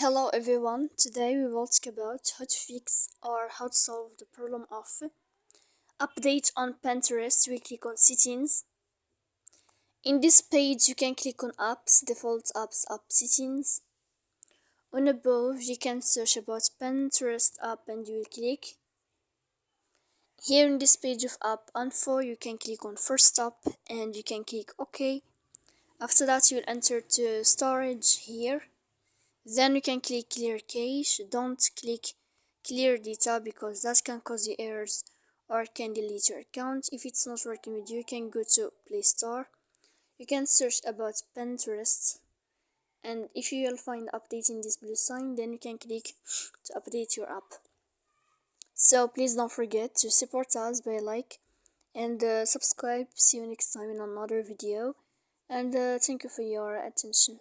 Hello everyone, today we will talk about how to fix or how to solve the problem of update on Pinterest. We click on settings. In this page you can click on apps, default apps, app settings. On above you can search about Pinterest app and you will click. Here in this page of app info you can click on first app and you can click OK. After that you will enter to storage here. Then you can click clear cache. Don't click clear data because that can cause you errors or can delete your account. If it's not working with you, you can go to Play Store. You can search about Pinterest, and if you will find update in this blue sign, then you can click to update your app. So please don't forget to support us by like and subscribe. See you next time in another video, and thank you for your attention.